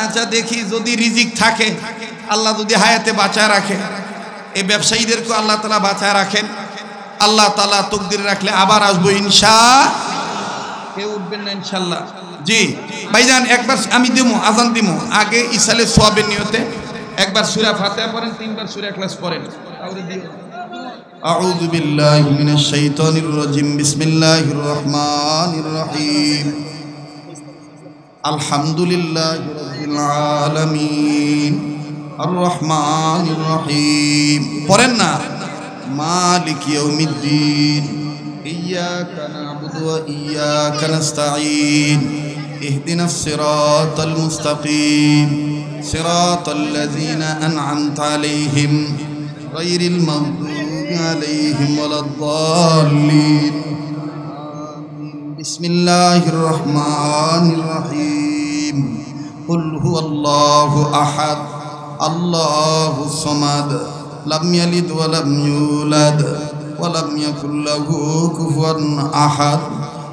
আচ্ছা দেখি, যদি রিজিক থাকে, আল্লাহ যদি হায়াতে বাঁচায় রাখে, এই ব্যবসায়ীদেরকে আল্লাহ তাআলা বাঁচায় রাখেন, আল্লাহ তাআলা তকদিরে রাখলে আবার আসবো ইনশাআল্লাহ। কেউ উঠবেন না ইনশাল্লাহ? জি ভাইজান, একবার আমি দিব, আজান দিব, আগে ইসালে সোয়াবের নিয়তে একবার সূরা ফাতিহা পড়েন, 3 বার সূরা ইখলাস পড়েন। আউযু বিল্লাহি মিনাশ শাইতানির রাজীম, বিসমিল্লাহির রহমানির রহিম। আলহামদুলিল্লাহি রাব্বিল আলামিন, আর রহমানির রহিম। পড়েন না? মালিক ইয়াউমিদ্দিন, ইয়্যাকা না'বুদু ওয়া ইয়্যাকা নাস্তাঈন, ইহদিনাস সিরাতাল মুস্তাকিম, সিরাতাল লাযীনা আন'আমতা আলাইহিম গায়রিল মাগদুবি আলাইহিম ওয়ালাদ-দাল্লিন। বিসমিল্লাহির রহমানির রহিম। কুল হুয়াল্লাহু আহাদ, আল্লাহুস সামাদ, লাম ইয়ালিদ ওয়া লাম ইউলাদ ওয়া লাম ইয়াকুল লাহু কুফুয়ান আহাদ।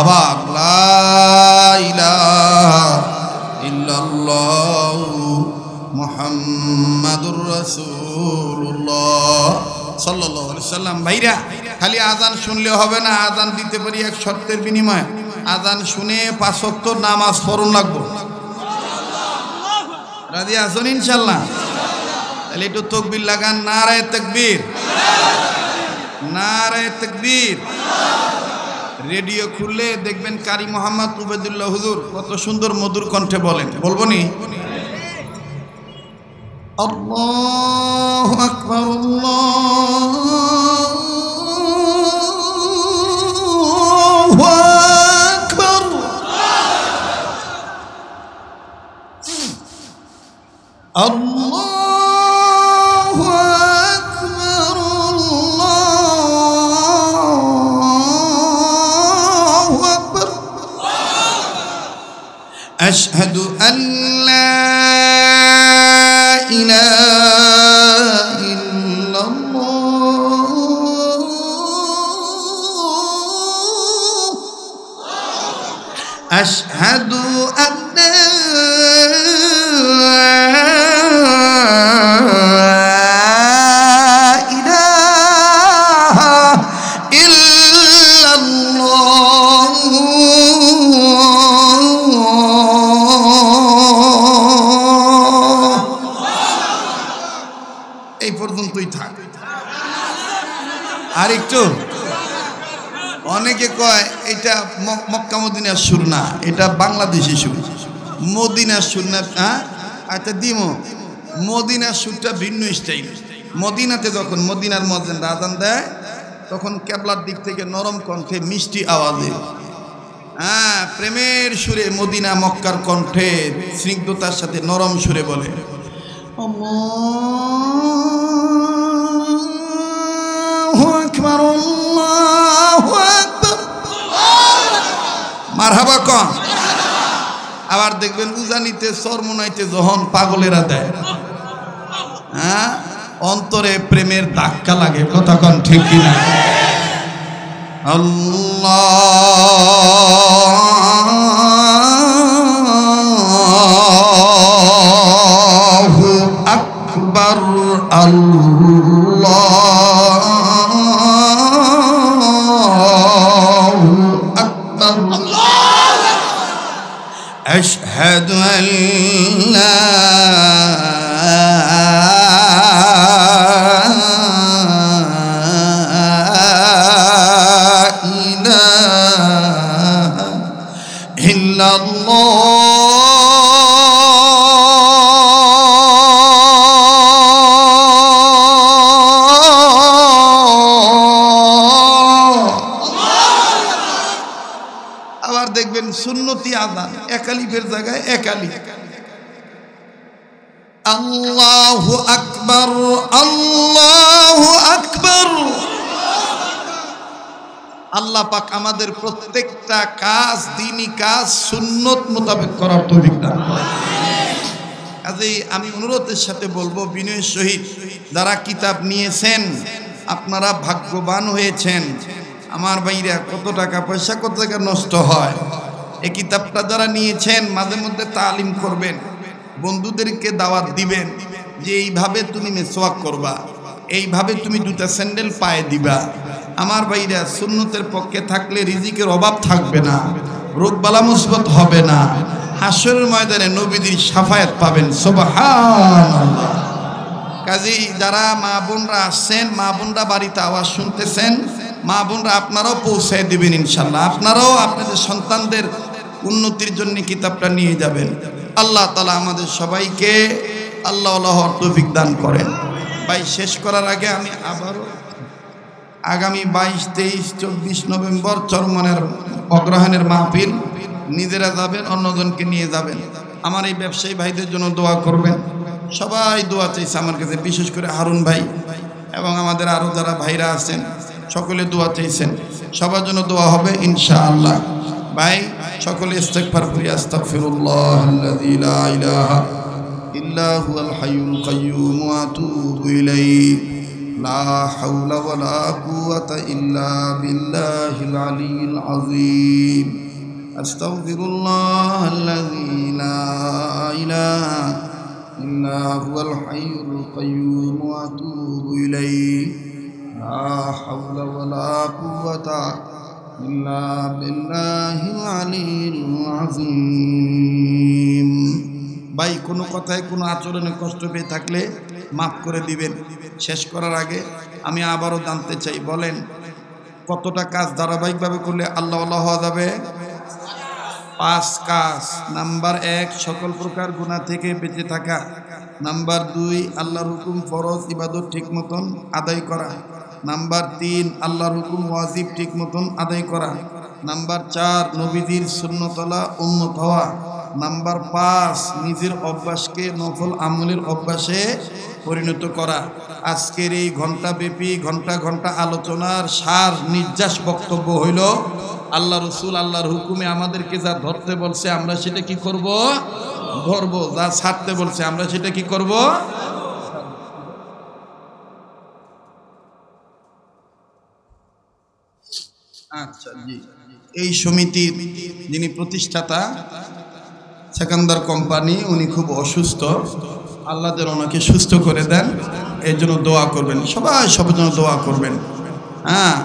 আবার লা ইলাহা ইল্লাল্লাহু মুহাম্মাদুর রাসূলুল্লাহ সাল্লাল্লাহু আলাইহি সাল্লাম। ভাইরা খালি আজান শুনলে হবে না, আজান দিতে পারি এক শর্তের বিনিময়ে। আজান শুনে 5 ওয়াক্ত নামাজ পড়ন লাগবো। রাজি আছেন ইনশাআল্লাহ? তাহলে একটু তাকবীর লাগান, নারায়ে তাকবীর, নারায়ে তাকবীর। রেডিও খুললে দেখবেন কারি মোহাম্মদ উবাইদুল্লাহ হুজুর কত সুন্দর মধুর কণ্ঠে বলেন। বলবো নি? আল্লাহু আকবার, আল্লাহু আকবার। আল্লাহু আকবার, আল্লাহু আকবার। আশহাদু আন লা ইলাহা ইল্লাল্লাহ, আশহাদু আন্না আর একটু অনেকে কয় এটা মক্কা মদিনার সুর না, এটা বাংলাদেশি সুর। মদিনার সুর না? হ্যাঁ, আচ্ছা দিমো। মদিনার সুরটা ভিন্ন স্টাইল। মদিনাতে যখন মদিনার মুয়াজ্জিন আযান দেয় তখন কেবলার দিক থেকে নরম কণ্ঠে মিষ্টি আওয়াজে, হ্যাঁ, প্রেমের সুরে মদিনা মক্কার কণ্ঠে স্নিগ্ধতার সাথে নরম সুরে বলে আল্লাহু আকবার, আল্লাহু আকবার, মারহাবা কন। আবার দেখবেন উজানিতে চরমোনাইতে যখন পাগলেরা দেয়, হ্যাঁ, অন্তরে প্রেমের ধাক্কা লাগে। কথা কন ঠিক কিনা? আল্লাহু আকবার, আল্লাহু আকবার। আশহাদু আন লা ইলাহা ইল্লাল্লাহ, দেখবেন সুন্নতি আযান এক আলিফের জায়গায় এক আলিফ। আল্লাহু আকবার, আল্লাহু আকবার। আল্লাহ পাক আমাদের প্রত্যেকটা কাজ, দ্বীনি কাজ সুন্নত মোতাবেক করার তৌফিক দান করেন। কাজেই আমি অনুরোধের সাথে বলবো, বিনয়ের সহিত যারা কিতাব নিয়েছেন আপনারা ভাগ্যবান হয়েছেন। আমার ভাইরা কত টাকা পয়সা কত টাকা নষ্ট হয়। এই কিতাবটা যারা নিয়েছেন মাঝে মধ্যে তালিম করবেন, বন্ধুদেরকে দাওয়াত দিবেন যে এইভাবে তুমি মেসওয়াক করবা, এইভাবে তুমি দুটা স্যান্ডেল পায়ে দিবা। আমার ভাইরা সুন্নতের পক্ষে থাকলে রিজিকের অভাব থাকবে না, রোগ বালা মুসিবত হবে না, হাসরের ময়দানে নবীদের শাফায়াত পাবেন। সুবহানাল্লাহ। কাজী যারা মা বোনরা আসছেন, মা বোনরা বাড়িতে আওয়াজ শুনতেছেন, মা বোনরা আপনারাও পৌঁছায় দিবেন ইনশাল্লাহ। আপনারাও আপনাদের সন্তানদের উন্নতির জন্য কিতাবটা নিয়ে যাবেন। আল্লাহ তাআলা আমাদের সবাইকে আল্লাহর তৌফিক দান করেন। ভাই শেষ করার আগে আমি আবারও আগামী 22, 23, 24 নভেম্বর চরমনের অগ্রহায়ণের মাহফিল, নিজেরা যাবেন, অন্যজনকে নিয়ে যাবেন। আমার এই ব্যবসায়ী ভাইদের জন্য দোয়া করবেন। সবাই দোয়া চাইছে আমার কাছে, বিশেষ করে হারুন ভাই এবং আমাদের আরও যারা ভাইরা আছেন সকলে দোয়া চাইছেন। সবার জন্য দোয়া হবে ইনশাআল্লাহ। ভাই সকলে ইস্তিগফার করি। আস্তাগফিরুল্লাহাল্লাযী লা ইলাহা ইল্লা হুয়াল হাইয়ুল কাইয়্যুম ওয়া আতুবু ইলাইহি। লা হাওলা ওয়ালা কুওয়াতা ইল্লা বিল্লাহিল আলিয়্যিল আযীম আস্তাগফিরুল্লাহাল্লাযী লা ইলাহা ইল্লা হুয়াল হাইয়ুল কাইয়্যুম ওয়া আতুবু ইলাইহি লা হাওলা ওয়ালা কুওয়াতা ইল্লা বিল্লাহিল আলিয়্যিল আযীম। ভাই কোনো কথায় কোনো আচরণে কষ্ট পেয়ে থাকলে মাফ করে দিবেন। শেষ করার আগে আমি আবারও জানতে চাই, বলেন কতটা কাজ ধারাবাহিকভাবে করলে আল্লাহ আল্লাহ হওয়া যাবে? 5 কাজ। নাম্বার 1, সকল প্রকার গুনাহ থেকে বেঁচে থাকা। নাম্বার 2, আল্লাহর হুকুম ফরজ ইবাদত ঠিক মতন আদায় করা। নাম্বার 3, আল্লাহর হুকুম ওয়াজিব ঠিক মতন আদায় করা। নাম্বার 4, নবীজির সুন্নতলা উম্মত হওয়া। নাম্বার 5, নিজের অভ্যাসকে নফল আমলের অভ্যাসে পরিণত করা। আজকের এই ঘণ্টাব্যাপী ঘণ্টা আলোচনার সার নির্যাস বক্তব্য হইল, আল্লাহ রসুল আল্লাহর হুকুমে আমাদেরকে যা ধরতে বলছে আমরা সেটা কি করব? ধরবো। যা ছাড়তে বলছে আমরা সেটা কি করব? আচ্ছা জি। এই সমিতির যিনি প্রতিষ্ঠাতা সেকান্দার কোম্পানি, উনি খুব অসুস্থ। আল্লাহ যেন ওনাকে সুস্থ করে দেন, এই জন্য দোয়া করবেন সবাই, সবার জন্য দোয়া করবেন। হ্যাঁ,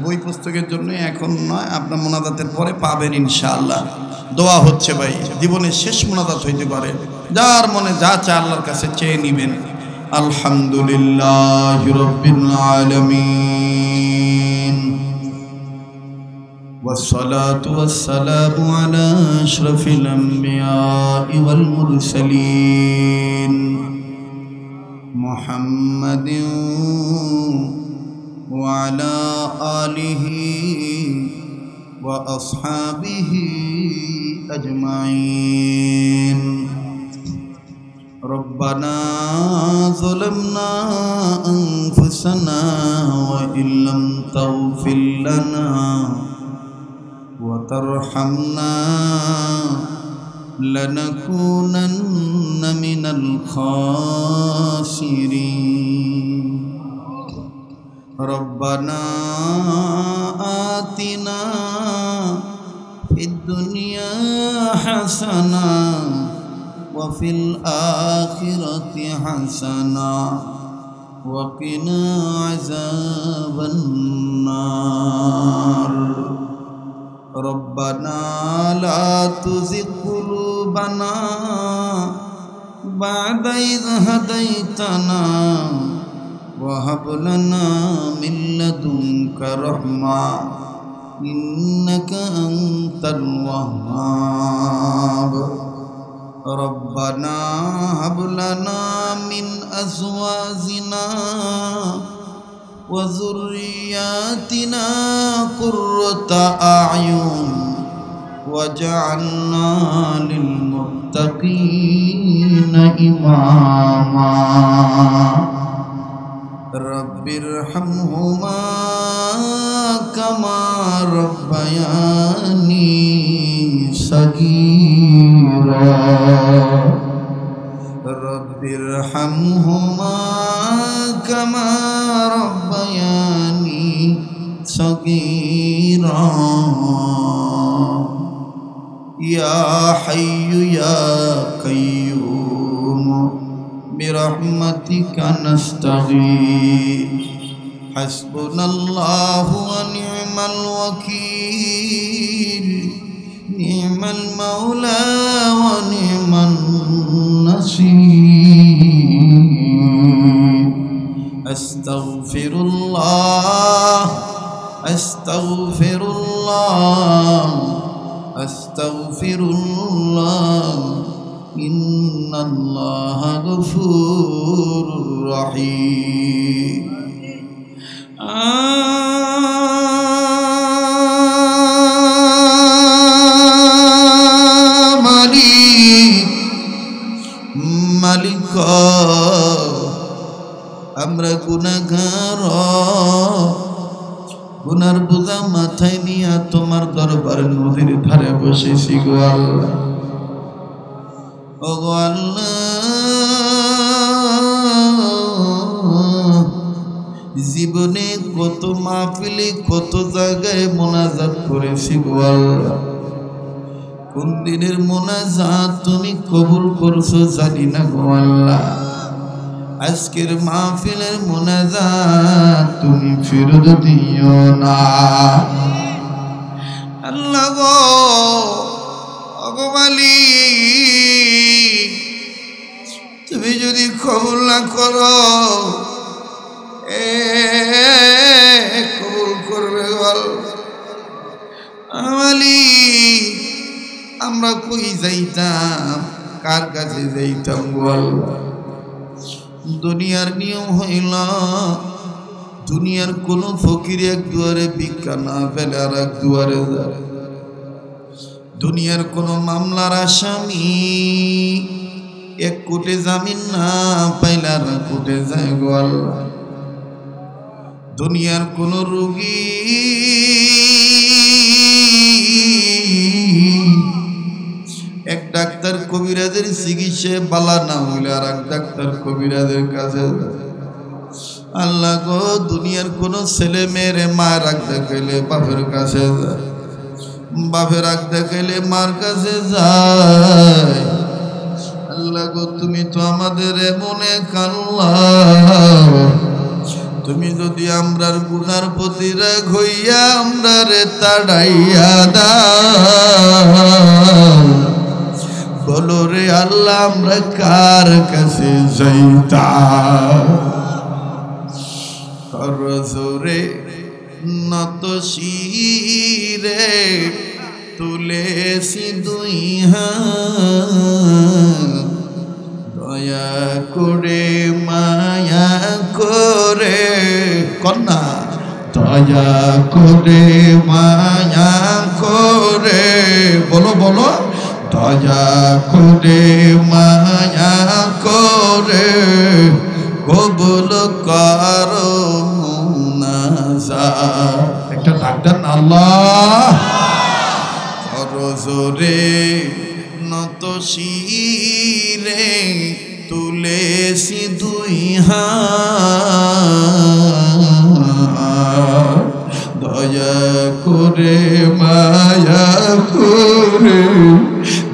বই পুস্তকের জন্য এখন নয়, আপনার মোনাজাতের পরে পাবেন ইনশাআল্লাহ। দোয়া হচ্ছে ভাই, জীবনের শেষ মোনাজাত হইতে পারে, যার মনে যা চায় আল্লাহর কাছে চেয়ে নিবেন। আলহামদুলিল্লাহি রাব্বিল আলামিন والصلاة والسلام على أشرف الأنبياء والمرسلين محمد وعلى آله وأصحابه أجمعين ربنا ظلمنا أنفسنا وإن لم تغفر لنا وترحمنا لنكونن من الخاسرين ربنا آتنا في الدنيا حسنة وفي الآخرة حسنة وقنا عذاب النار ربنا لا تزغ قلوبنا بعد إذ هديتنا وهب لنا من لدنك رحمة إنك أنت الوهاب ربنا هب لنا من أزواجنا وذرياتنا قرة أعين واجعلنا للمتقين إماما رب ارحمهما كما ربياني صغيرا رب ارحمهما كما ربياني صغيرا يا حي يا قيوم برحمتك نستغيث حسبنا الله ونعم الوكيل نعم المولى ونعم النصير أستغفر الله أستغفر الله أستغفر الله إن الله غفور رحيم মালিক আমরা গুনাহগার, গুনার বোঝা মাথায় নিয়ে তোমার দরবারে নদীর ধারে বসেছি গো আল্লাহ। ও গো আল্লাহ, জীবনে কত মাহফিলে কত জায়গায় মোনাজাত করেছি গো আল্লাহ, কোন দিনের মোনাজাত তুমি কবুল করছো জানি না গো আল্লাহ। আজকের মাহফিলের মোনাজাত তুমি ফেরত দিও না আল্লাহ গো। অগমালি তুমি যদি কবুল না করো কবুল করবে গল আমালি। আমরা কই যাইতাম, কার কাছে যাইতাম গল? দুনিয়ার নিয়ম হইল দুনিয়ার কোন ফকির এক দুয়ারে ভিক্ষা না পেলে আর এক দুয়ারে যায়। দুনিয়ার কোন মামলার আসামি এক কোটে জামিন না পাইলে আর কোটে যায় গো আল্লাহ। দুনিয়ার কোন রোগী এক ডাক্তার কবিরাজের চিকিৎসায় বালা না হইলে আর এক ডাক্তার কবিরাজের কাছে। আল্লাহ গো, দুনিয়ার কোন ছেলে মেয়েরে মায়ের রাখ দেখাইলে বাপের কাছে যায়, বাপের রাখ দেখাইলে মার কাছে যায়। আল্লাহ গো, তুমি তো আমাদের এমনে কাল্লাহ, তুমি যদি আমরার গুনার প্রতি রাগ হইয়া আমরারে তাড়াইয়া দাও, বলো রে আল্লাহ আমরা কার কাছে যাইতাম? করজোরে নত শিরে তুলেছি দুই হাত, দয়া করে মায়া করে কন্যা, দয়া করে মায়া করে, বলো বলো, দয়া করে মায়া করে কবুল করো মুনাজাত। একটা ডাক্তার আল্লাহ করজোরে নত শিরে তুলেছি দুই হাত, দয়া করে মায়া করে,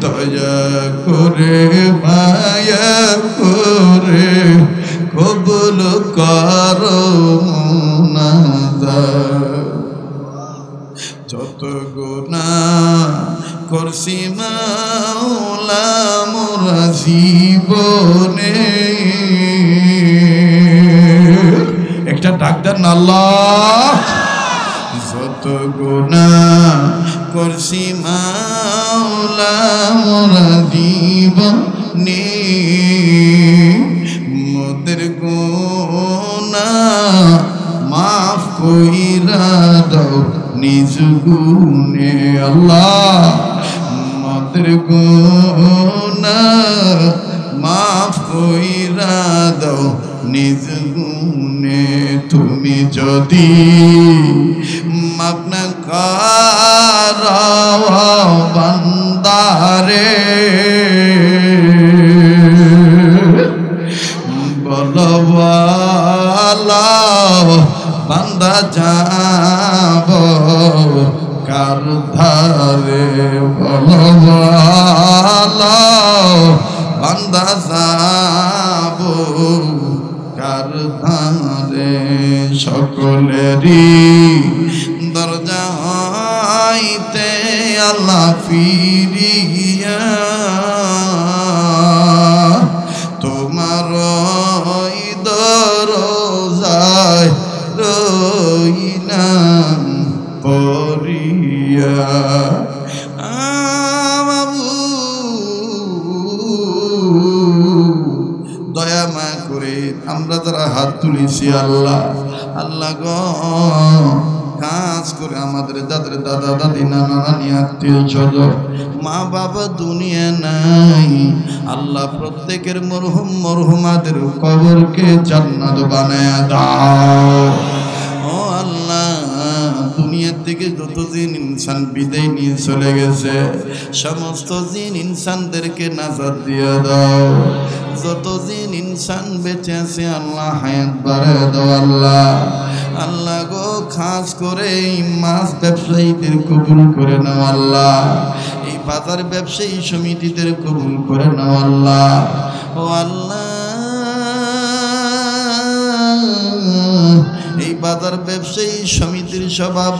দয়া করে মায়া করে কবুল করো মুনাজাত। যত গুনাহ করছি মাওলা মোরা জীবনে, একটা ডাক্তার না আল্লাহ। যত গুনাহ করছি মাওলা মোরা জীবনে, মোদের গুনাহ মাফ কইরা দাও নিজ গুণে আল্লাহ, মোদের গুনাহ মাফ কইরা দাও নিজ গুণে। তুমি যদি মাফ না করো বান্দারে, বলো বান্দা যাব কার ধারে, বলো বান্দা যাব কার ধারে। সকলেরই দরজা হইতে আল্লাহ ফিরিয়া তোমার দরজায় রইলাম পরিয়া। বাবু দয়া মা করে আমরা যারা হাত তুলেছি আল্লাহ, আল্লাহ গো কাজ করে আমাদের যাদের দাদা দাদি নানা নানি আত্মীয় স্বজন মা বাবা দুনিয়া নাই, আল্লাহ প্রত্যেকের মরহুম মরহুমাদের কবরকে জান্নাত বানায়া দাও। ও আল্লাহ, দুনিয়ার থেকে যত জিন ইনসান বিদায় নিয়ে চলে গেছে সমস্ত জিন ইনসানদেরকে নাজাত দিয়ে দাও। যতদিন ইনসান বেঁচে আছে আল্লাহ হায়াত বাড়ায় দাও আল্লাহ। আল্লাহ গো খাস করে এই মাছ ব্যবসায়ীদের কবুল করে নাও আল্লাহ, এই বাজার ব্যবসায়ী সমিতিদের কবুল করে নাও আল্লাহ। ও আল্লাহ, এই বাজার ব্যবসায়ী সমিতির সভাপতি